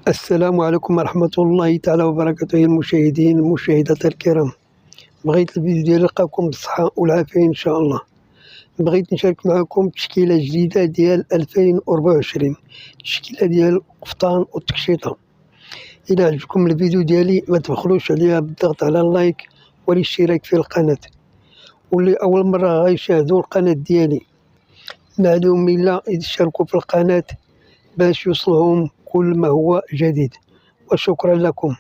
السلام عليكم ورحمة الله تعالى وبركاته يا المشاهدين المشاهدات الكرام. بغيت الفيديو ديالي يلقاكم بالصحة والعافية إن شاء الله. بغيت نشارك معكم تشكيلة جديدة ديال 2024، تشكيلة ديال القفطان والتكشيطة. إذا عجبكم الفيديو ديالي ما تبخلوش عليها بالضغط على اللايك والاشتراك في القناة، واللي أول مرة غيشاهدوا القناة ديالي ما عليهم إلا يشتركوا في القناة باش يوصلهم كل ما هو جديد، وشكرا لكم.